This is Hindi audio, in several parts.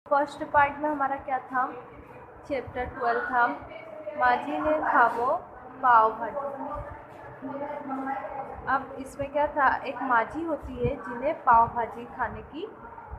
फर्स्ट पार्ट में हमारा क्या था, चैप्टर 12 था, माजी ने खावो पाव भाजी। अब इसमें क्या था, एक माजी होती है जिन्हें पाव भाजी खाने की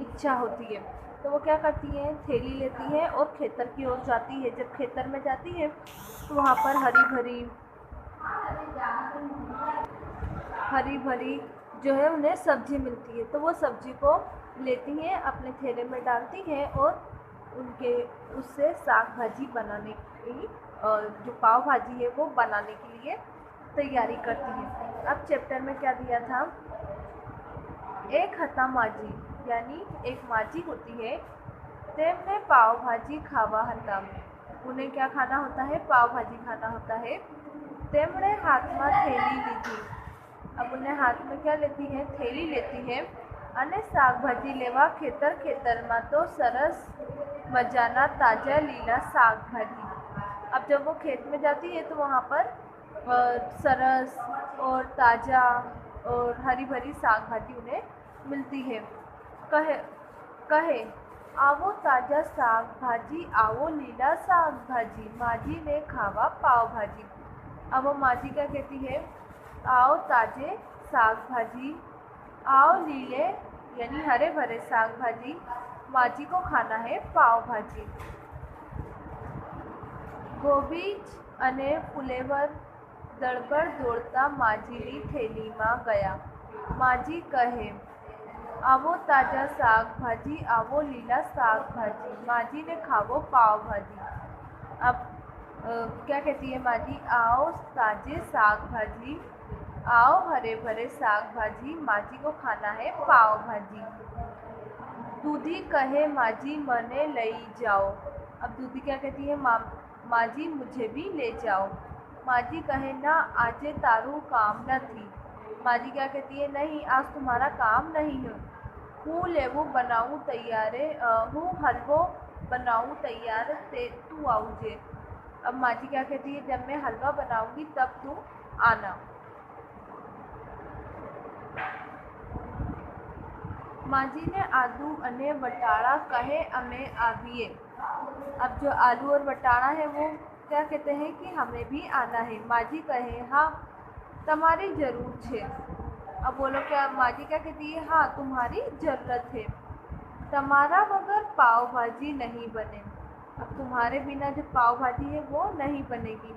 इच्छा होती है, तो वो क्या करती है, थैली लेती है और खेतर की ओर जाती है। जब खेतर में जाती है तो वहाँ पर हरी भरी जो है उन्हें सब्जी मिलती है, तो वो सब्जी को लेती हैं, अपने थैले में डालती हैं और उससे साग भाजी बनाने की जो पाव भाजी है वो बनाने के लिए तैयारी करती हैं। अब चैप्टर में क्या दिया था, एक हता माजी, यानी एक माजी होती है, तेमने पाव भाजी खावा हता, उन्हें क्या खाना होता है, पाव भाजी खाना होता है। तेमने हाथ में थैली ली थी, अब उन्हें हाथ में क्या लेती है, थैली लेती है, અને શાકભાજી લેવા ખેતરમાં તો સરસ મજાના તાજા લીલા શાકભાજી। अब जब वो खेत में जाती है तो वहाँ पर सरस और ताज़ा और हरी भरी साग भाजी उन्हें मिलती है। कहे कहे आवो ताज़ा साग भाजी, आवो लीला साग भाजी, माजी ने खावा पाव भाजी। अब वो माजी क्या कहती है, आओ ताजे साग भाजी, आओ लीले यानी हरे भरे साग भाजी, माजी को खाना है पाव भाजी। गोबीज અને ફુલેવર દળબડ દોડતા માજીની થેલીમાં ગયા। માજી કહે, आवो ताजा साग भाजी, आवो लीला साग भाजी, माजी ने खावो पाव भाजी। अब क्या कहती है माजी, आओ ताजे साग भाजी, आओ हरे भरे साग भाजी, माजी को खाना है पाव भाजी। दूधी कहे माजी मने लई जाओ। अब दूधी क्या कहती है, माजी मुझे भी ले जाओ। माजी कहे ना आजे तारू काम न थी। माजी क्या कहती है, नहीं आज तुम्हारा काम नहीं है। हूँ लेवो बनाऊँ तैयारे, हूँ हलवो बनाऊँ तैयार ते तू आऊजे। अब माजी क्या कहती है, जब मैं हलवा बनाऊंगी तब तू आना। माजी ने आलू अने बटाड़ा कहे अमे आविए। अब जो आलू और बटाड़ा है वो क्या कहते हैं कि हमें भी आना है। माजी कहे हाँ तुम्हारी ज़रूरत है। अब बोलो क्या, माजी क्या कहती है, हाँ तुम्हारी ज़रूरत है। तुम्हारा बगैर पाव भाजी नहीं बने। अब तुम्हारे बिना जो पाव भाजी है वो नहीं बनेगी।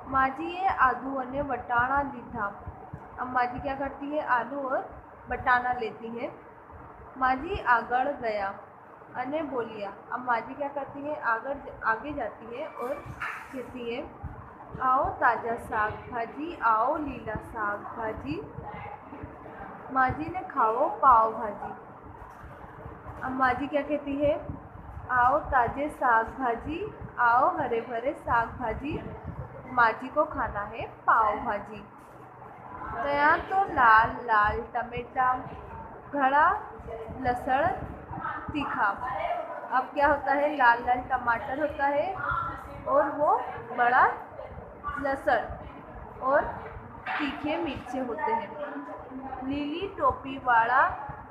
माजीए आलू अने बटाणा लीधा। अब माजी क्या करती है, आलू और बटाना लेती है। माजी आगड़ गया अने बोलिया। अब माजी क्या करती है, आगे जाती है और कहती है, आओ ताज़ा साग भाजी, आओ लीला साग भाजी, माजी ने खाओ पाव भाजी। अब माजी क्या कहती है, आओ ताजे साग भाजी, आओ हरे भरे साग भाजी, माजी को खाना है पाव भाजी। तया तो लाल लाल टमेटा, घड़ा लसण तीखा। अब क्या होता है, लाल लाल टमाटर होता है और वो बड़ा लसण और तीखे मिर्चे होते हैं। नीली टोपी वाला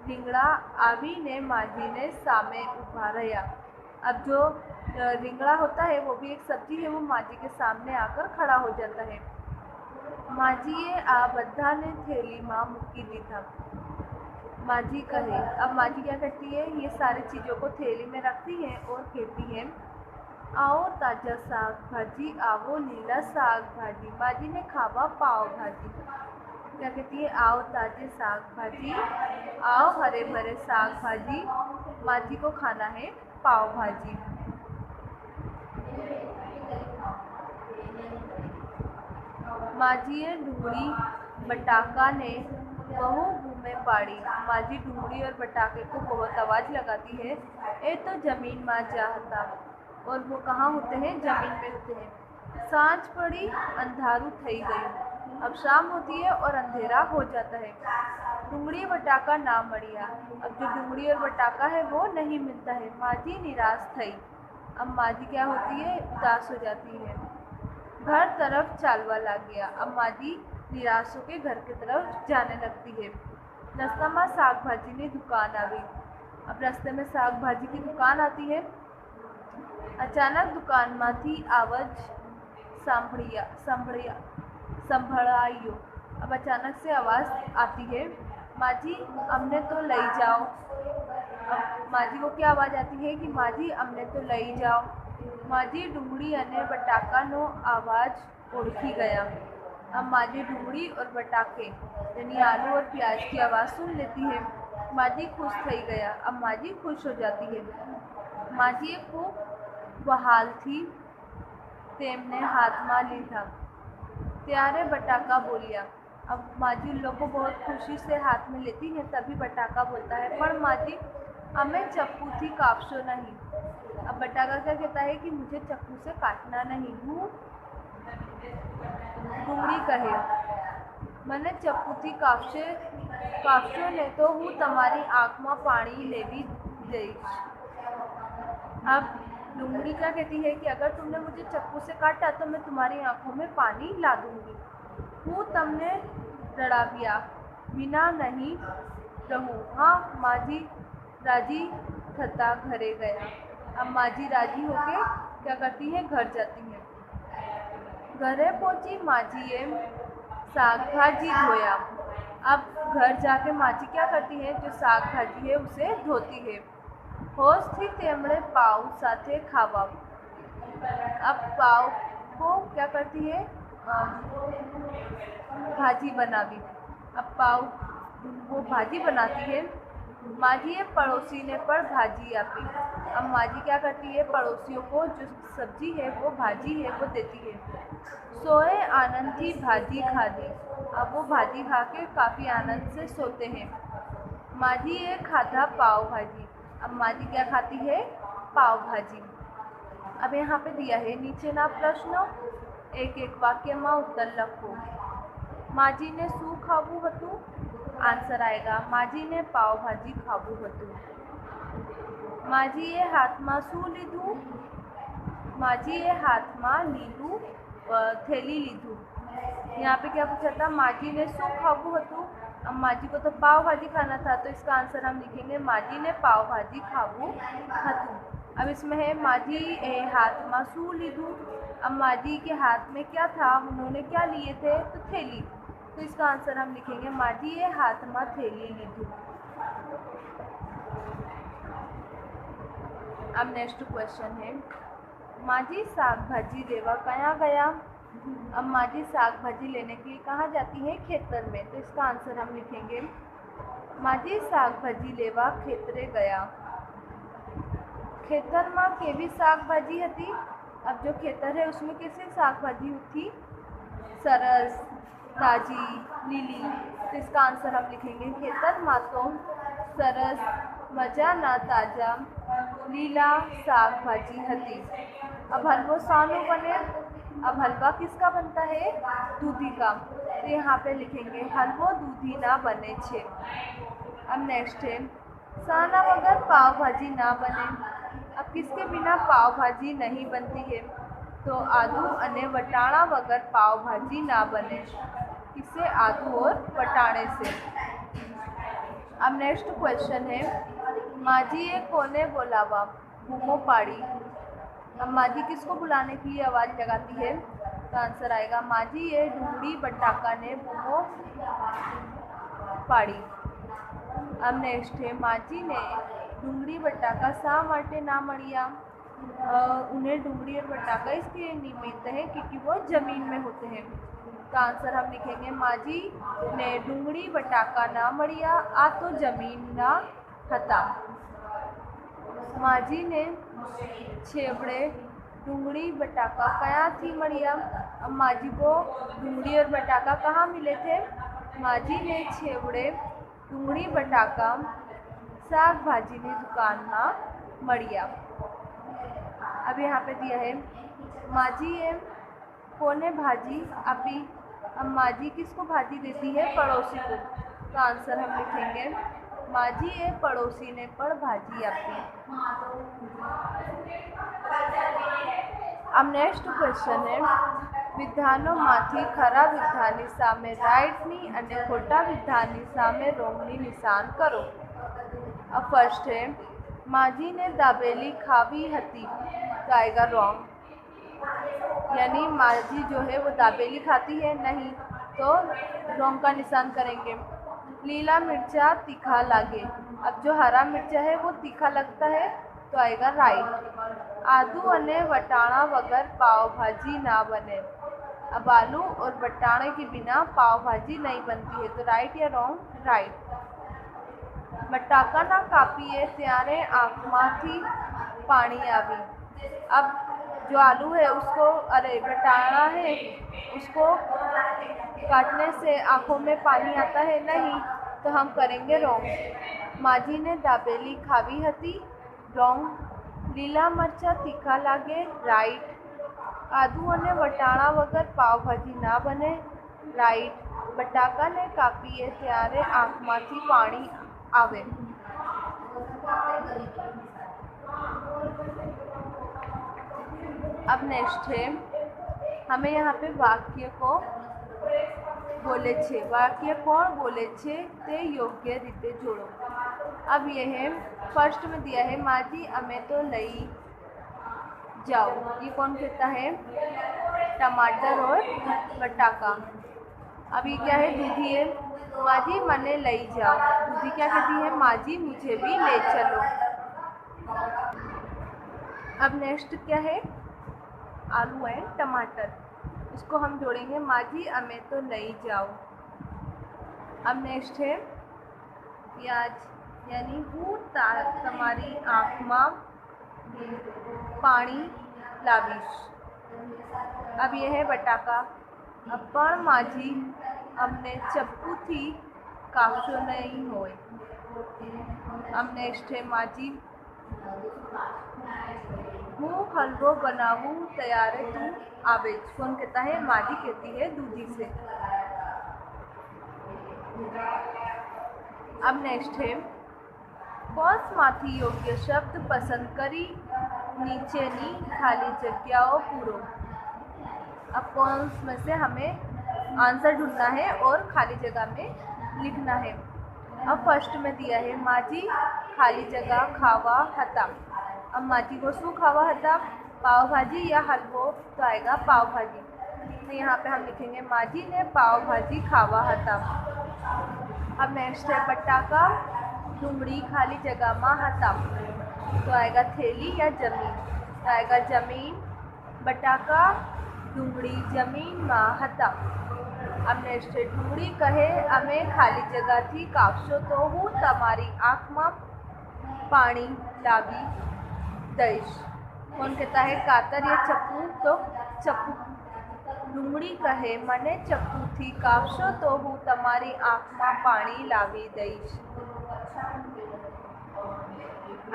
રીંગણા આવીને માજીને સામે ઊભા રહ્યા। अब जो રીંગણા होता है वो भी एक सब्जी है, वो माजी के सामने आकर खड़ा हो जाता है। माजीए आ बधाने थैलीમાં મૂકી દીધા। माजी कहे, अब माजी क्या करती है, ये सारी चीज़ों को थैली में रखती है और कहती है, आओ ताज़ा साग भाजी, आवो लीला साग भाजी, माजी ने खावा पाव भाजी। क्या कहती है, आओ ताजे साग भाजी, आओ हरे भरे साग भाजी, माजी को खाना है पाव भाजी। माजीए डूंगળી बटाका ने बहु बूमें पाड़ी। माजी डूंगળી और बटाके को बहुत आवाज़ लगाती है। ए तो ज़मीन माँ जाता, और वो कहाँ होते हैं, ज़मीन में होते हैं। सांझ पड़ी अंधारू थई गई। अब शाम होती है और अंधेरा हो जाता है। डूंगળી बटाका ना मड़िया। अब जो डूंगળી और बटाका है वो नहीं मिलता है। माजी निराश थई। अब माजी क्या होती है, उदास हो जाती है। घर तरफ चालवा लग गया। अब माजी निराश होकर घर की तरफ जाने लगती है। रस्ता में शाक भाजी की दुकान आई। अब रास्ते में शाक भाजी की दुकान आती है। अचानक दुकान माथी आवाज संभળાયો। अब अचानक से आवाज़ आती है, माजी अमने तो लई जाओ। अब माजी को क्या आवाज़ आती है कि माजी अमने तो लई जाओ। माजी डूंगળી અને બટાકાનો आवाज़ ओळखी गया। अब माजी डूंगળી और बटाके यानी आलू और प्याज की आवाज़ सुन लेती है। माजी खुश થઈ गया। अब माजी खुश हो जाती है। माजीए खूब वहालથી તેમને હાથમાં લીધા। ત્યારે बटाका बोलिया। अब माजी उन लोग को बहुत खुशी से हाथ में लेती है, तभी बटाका बोलता है, पर माजी हमें चप्पू थी काटशो नहीं। अब बटाका क्या कहता है कि मुझे चप्पू से काटना नहीं। हूँ डूंगળી कहे, મને ચપ્પુથી કાપશો ને તો હું તમારી આંખમાં પાણી લેવી દઈશ। अब डूंगળી क्या कहती है कि अगर तुमने मुझे चप्पू से काटा तो मैं तुम्हारी आंखों में पानी ला दूंगी। હું તમને રડાવ્યા વિના नहीं रहूँ। हाँ माजी राजी थता घरे गया। अब माजी राजी होके क्या करती है, घर जाती है। घरे पहुंची माजीए साग भाजी धोया। अब घर जाके माजी क्या करती है, जो साग भाजी है उसे धोती है। होशથી તેમણે પાવ સાથે ખાવા। अब पाव को क्या करती है, भाजी बनावी। अब पाव वो भाजी बनाती है। माजीए पड़ोसी ने पर भाजी आपी। अब माजी क्या करती है, पड़ोसियों को जो सब्जी है वो भाजी है वो देती है। सोए आनंद थी भाजी खाधी। अब वो भाजी खा के काफ़ी आनंद से सोते हैं। माजीए खाधा पाव भाजी। अब माजी क्या खाती है, पाव भाजी। अब यहाँ पे दिया है नीचे ना प्रश्न, एक एक वाक्य में उत्तर लखो। माजी ने शू खावू हतु, आंसर आएगा माजी ने पाव भाजी खावू हतु। माजीए हाथ में शू लीधु, माजीए हाथ में लीधु थैली लीधु। यहाँ पे क्या पूछा था, माजी ने शू खावू हतु। अब माजी को तो पाव भाजी खाना था, तो इसका आंसर हम लिखेंगे माजी ने पाव भाजी खावू हतु। अब इसमें है माजी हाथ में शू लीधु। अब माजी के हाथ में क्या था, उन्होंने क्या लिए थे, तो थैली। तो इसका आंसर हम लिखेंगे माजी हाथ में थैली लीधु। अब नेक्स्ट क्वेश्चन है, माजी साग भाजी लेवा कहाँ गया। अब माजी साग भाजी लेने के लिए कहाँ जाती है, खेतर में। तो इसका आंसर हम लिखेंगे माजी साग भाजी लेवा खेतरे गया। खेतर में केवी साग भाजी हती। अब जो खेतर है उसमें कैसे साग भाजी थी, सरस, ताजी, लीली। तो इसका आंसर हम लिखेंगे खेतर में तो सरस, मजा ना ताजा, लीला साग भाजी हती। अब हलवो सानो बने। अब हलवा किसका बनता है, दूधी का। तो यहाँ पे लिखेंगे हलवो दूधी ना बने छे। अब नेक्स्ट है, साना वगर पाव भाजी ना बने। अब किसके बिना पाव भाजी नहीं बनती है, तो आलू अने वटाणा वगर पाव भाजी ना बने। किससे, आलू और वटाणे से। अब नेक्स्ट क्वेश्चन है, माजीए कोने बोलावा, बूमो पाड़ी। अब माजी किसको बुलाने की आवाज़ लगाती है, तो आंसर आएगा माजीए डूंगળી बटाका ने बूमो पाड़ी। अब नेक्स्ट है, माजी ने डूंगળી बटाका शा माटे ना मळ्या। उन्हें डूंगળી और बटाका इसलिए नहीं मिलते हैं क्योंकि वो ज़मीन में होते हैं। तो आंसर हम लिखेंगे माजी ने डूंगળી बटाका ना मळ्या, आ तो जमीन ना हता। माजी ने छेवड़े डूंगળી बटाका कहाँ थी मळ्या। अब माजी को डूंगળી और बटाका कहाँ मिले थे, माजी ने छेवड़े डूंगળી बटाका शाक भाजी ने दुकान में मळ्या। अब यहाँ पे दिया है माजीए कोने भाजी आपी। अब माजी किसको भाजी देती है, पड़ोसी को। तो आंसर हम लिखेंगे माजीए पड़ोसी ने पर भाजी आपी। अब नेक्स्ट क्वेश्चन है, વિધાનોમાંથી ખરા વિધાનની સામે રાઈટની અને ખોટા વિધાનની સામે રોંગની નિશાન કરો। अब फर्स्ट है, माजी ने दाबेली खावी हती, तो आएगा रॉन्ग। यानी माजी जो है वो दाबेली खाती है नहीं, तो रॉन्ग का निशान करेंगे। लीला मिर्चा तीखा लागे, अब जो हरा मिर्चा है वो तीखा लगता है, तो आएगा राइट। आदू अने वटाणा वगर पाव भाजी ना बने, अब आलू और वटाणे के बिना पाव भाजी नहीं बनती है, तो राइट या रॉन्ग? राइट। बटाका ना कापीए त्यारे आँखमांथी पानी आवी, अब जो आलू है उसको, अरे वटाणा है उसको काटने से आँखों में पानी आता है नहीं, तो हम करेंगे रॉन्ग। माजी ने दाबेली खावी हती, रॉन्ग। लीला मरचा तीखा लागे, राइट। आदू अने वटाणा वगर पाव भाजी ना बने, राइट। बटाका ने कापीए त्यारे आँखमांथी पानी आवे। अब नेक्स्ट है, हमें यहाँ पे वाक्य को बोले छे, वाक्य कोण बोले छे ते योग्य रीते जोड़ो। अब यह है, फर्स्ट में दिया है माजी अमे तो लई जाओ, ये कौन कहता है? टमाटर और बटाका। अब ये क्या है? दूधी है, माजी मने लई जाओ, दूधी क्या कहती है? माजी मुझे भी ले चलो। अब नेक्स्ट क्या है? आलू एंड टमाटर, इसको हम जोड़ेंगे माजी अमे तो लई जाओ। अब नेक्स्ट है प्याज, यानी हूँ तमारी आँख में पानी लावीश। अब यह है बटाका, अब पण माजी अमने चप्पू थी कापशो नहीं होय। अब नेक्स्ट है माजी हूँ हलवो बनावू तैयारे तू आवेज, कौन कहता है? माजी कहती है दूधी से। अब नेक्स्ट है कौस माथी योग्य शब्द पसंद करी नीचेनी खाली जगह पूरो। अब कौन में से हमें आंसर ढूंढना है और खाली जगह में लिखना है। अब फर्स्ट में दिया है माजी खाली जगह खावा हता, अब माजी को शू खावा हता? पाव भाजी या हलवो, तो आएगा पाव भाजी। तो यहाँ पे हम लिखेंगे माजी ने पाव भाजी खावा हता। अब नेक्स्ट है बटाका डूंगरी खाली जगह में हता, तो आएगा थैली या जमीन, तो आएगा जमीन। बटाका डूंगरी जमीन में हता। अब नेक्स्ट है डूंगरी कहे अमे खाली जगह थी कापशो तो हूँ तमारी आँख में पानी लावी दईश, कौन कहता है? कातर या चप्पू, तो चप्पू। डूंगरी कहे मने चप्पू थी कापशो तो हूँ तमारी आँख में पानी लावी दईश।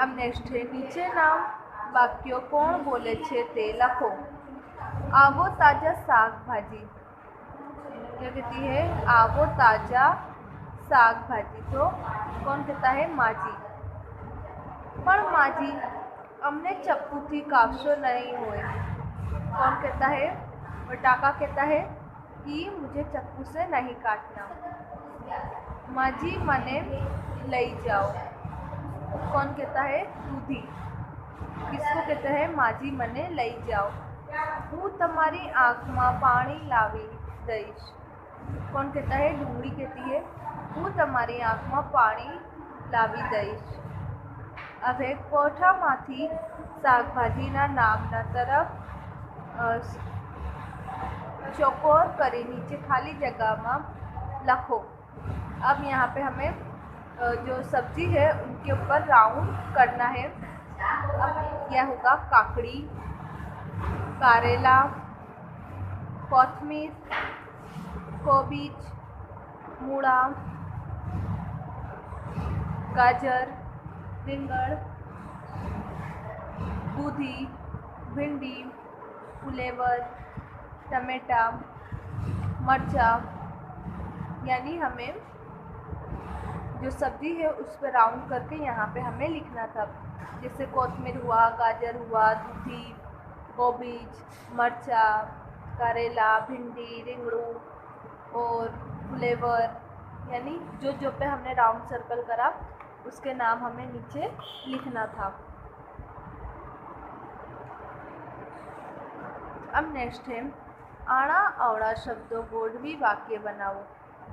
अब नेक्स्ट है नीचे नाम वाक्यों कोण बोले छे ते लखो। आवो ताजा साग भाजी, क्या कहती है? आवो ताजा साग भाजी, तो कौन कहता है? माजी। पण माजी अमने चप्पू थी कापशो नहीं होए, कौन कहता है? बटाका कहता है कि मुझे चप्पू से नहीं काटना। माजी मने लई जाओ, कौन कहता है? दूधी। किसको कहते हैं? माजी मने लई जाओ। हूँ तमारी आँख में पानी लावी दईश, कौन कहता है? डूंगरी कहती है हूँ तमारी आँख में पानी लावी दईश। अब है कोठा माथी शाकभाजी ना नामना तरफ चौकोर करी नीचे खाली जगह में लखो। अब यहाँ पे हमें जो सब्जी है उनके ऊपर राउंड करना है। अब यह होगा काकड़ी, कारेला, कोथमीर, कोबीज, मूड़ा, गाजर, રીંગણ, દૂધી, भिंडी, फ्लेवर, टमाटा, मरचा, यानी हमें जो सब्ज़ी है उस पर राउंड करके यहाँ पे हमें लिखना था। जैसे कोथमीर हुआ, गाजर हुआ, दूधी, गोबीज, मरचा, करेला, भिंडी, रिंगड़ू और फ्लेवर, यानी जो जो पे हमने राउंड सर्कल करा उसके नाम हमें नीचे लिखना था। अब नेक्स्ट है आड़ा अवड़ा शब्दों गोडवी वाक्य बनाओ।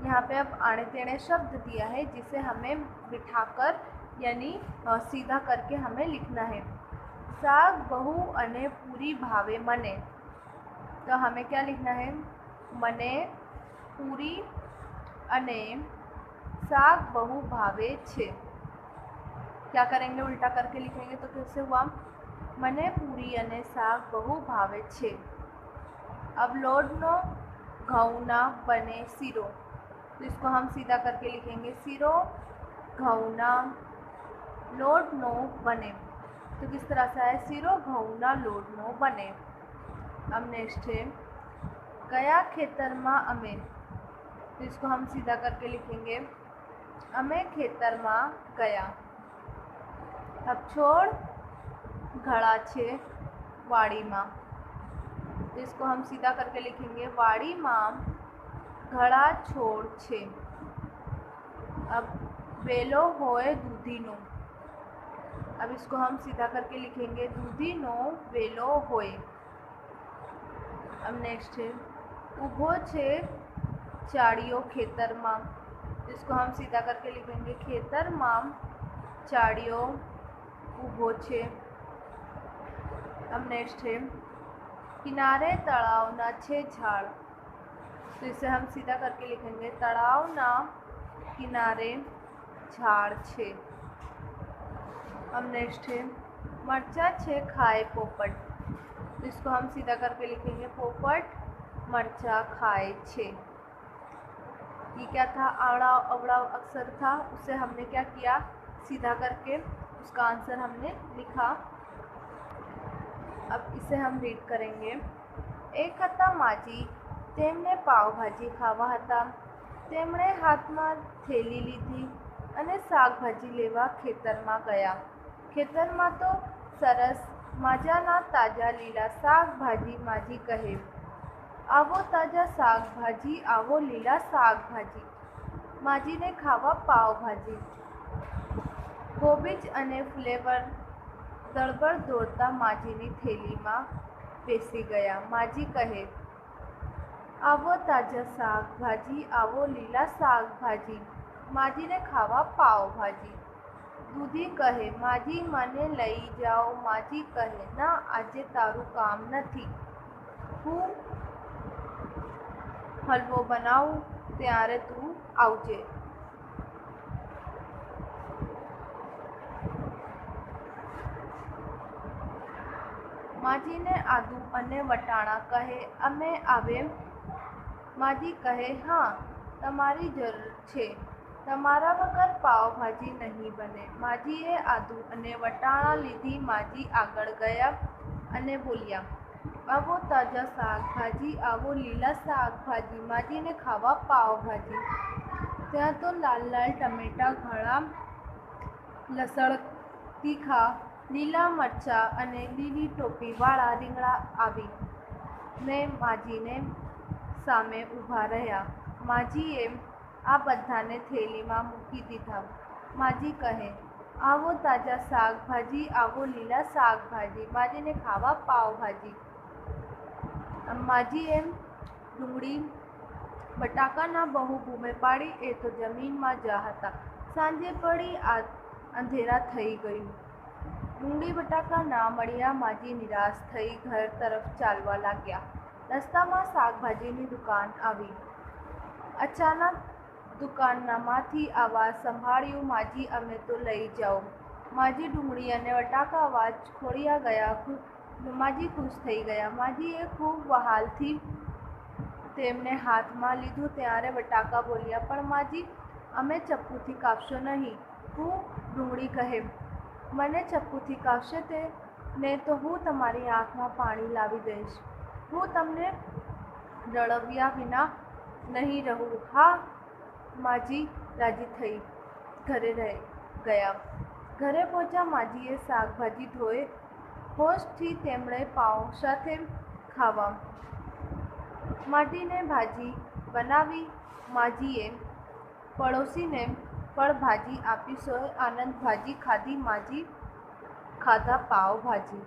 यहाँ पे अब आड़े तेड़े शब्द दिया है जिसे हमें बिठाकर यानी सीधा करके हमें लिखना है। शाक बहु अने पूरी भावे मने, तो हमें क्या लिखना है? मने पूरी अने शाक बहु भावे छे। क्या करेंगे? उल्टा करके लिखेंगे तो कैसे हुआ? मने पूरी अने शाक बहु भावे छे। अब लोडनो घऊना बने सीरो, तो इसको हम सीधा करके लिखेंगे सीरो घऊना लोडनो बने। तो किस तरह से है? सीरो घऊना लोडनो बने। अब नेक्स्ट है गया खेतर में अमे, तो इसको हम सीधा करके लिखेंगे अमे खेतर में गया। अब छोड़ घड़ा छे वाड़ी में, तो इसको हम सीधा करके लिखेंगे वाड़ी में घड़ा छोड़ छे। अब वेलो होए दूधीनो, अब इसको हम सीधा करके लिखेंगे दूधीनो वेलो होए। अब नेक्स्ट है ऊभो छे चाड़ियो खेतर में, इसको हम सीधा करके लिखेंगे खेतर में चाड़ियो ऊभो छे। अब नेक्स्ट है किनारे तलाव ना छे झाड़, तो इसे हम सीधा करके लिखेंगे तलाव ना किनारे झाड़ छे। अब नेक्स्ट है मरचा छे खाए पोपट, तो इसको हम सीधा करके लिखेंगे पोपट मरचा खाए छे। ये क्या था? आड़ा अवड़ा अक्षर था, उसे हमने क्या किया? सीधा करके उसका आंसर हमने लिखा। अब इसे हम रीड करेंगे। एक हता माजी, तेमने पाव भाजी खावा हता। तेमणे हाथमां थेली लीधी अने शाकभाजी लेवा खेतरमां गया। खेतरमां तो सरस मजाना ताजा लीला शाकभाजी माजी कहे, आवो ताजा शाकभाजी, आवो लीला शाकभाजी। माजीने खावा पावभाजी। कोबीज अने फ्लेवर दळबळ दौड़ता माजीनी थेलीमां बेसी गया। माजी कहे, आवो ताजा शाकभाजी, आवो लीला शाकभाजी। माजीने खावा पावभाजी। दूधी कहे, माजी मने लई जाओ। माजी कहे, ना आजे तारू काम नथी, हूँ हलवो बनावुं त्यारे तू आवजे। माजीने आदू अने वटाणा कहे, अमे आवे। माजी कहे, हाँ तमारी जरूर छे, तमारा वगर पावभाजी नहीं बने। माजीए आदू अने वटाणा लीधी। माजी आगळ गया अने बोल्या, आवो ताजा शाकभाजी, आवो लीला शाकभाजी। माजीने खावा पावभाजी। त्यां तो लाल लाल टमेटा, घणा लसण तीखा, લીલા મરચા અને લીલી ટોપીવાળા રીંગણા આવી ને માજીને સામે ઊભા રહ્યા। માજીએ આ બધાને થેલીમાં મૂકી દીધા। માજી કહે, આવો તાજા શાકભાજી, આવો લીલા શાકભાજી। માજીને ખાવા પાવભાજી। માજીએ ડુંગળી બટાકાના બહુ બૂમે પાડી, એ તો જમીનમાં જા હતા। સાંજે પડી અંધેરા થઈ ગયું। ડુંગળી બટાકા ના મળ્યા। માજી નિરાશ થઈ ઘર તરફ ચાલવા લાગ્યા। રસ્તામાં શાકભાજીની દુકાન આવી। અચાનક દુકાનમાંથી આવાજ સંભાળ્યું, માજી અમે તો લઈ જાઓ। માજી ડુંગળી અને બટાકા અવાજ ખોળ્યા ગયા। માજી ખુશ થઈ ગયા। માજીએ ખૂબ વહાલથી તેમને હાથમાં લીધું ત્યારે બટાકા બોલ્યા, પણ માજી અમે ચપ્પુથી કાપશો નહીં। હું ડુંગળી કહે, મને ચપ્પુથી કાપશે તે ને તો હું તમારી આંખમાં પાણી લાવી દઈશ। હું તમને રળવ્યા વિના નહીં રહું। હા, માજી રાજી થઈ ઘરે ગયા। ઘરે પહોંચ્યા માજીએ શાકભાજી ધોઈ હોશથી તેમણે પાઉં સાથે ખાવા માટીને ભાજી બનાવી। માજીએ પડોશીને फळ भाजी आपी सोय आनंद भाजी खाधी माझी खाधा पाव भाजी।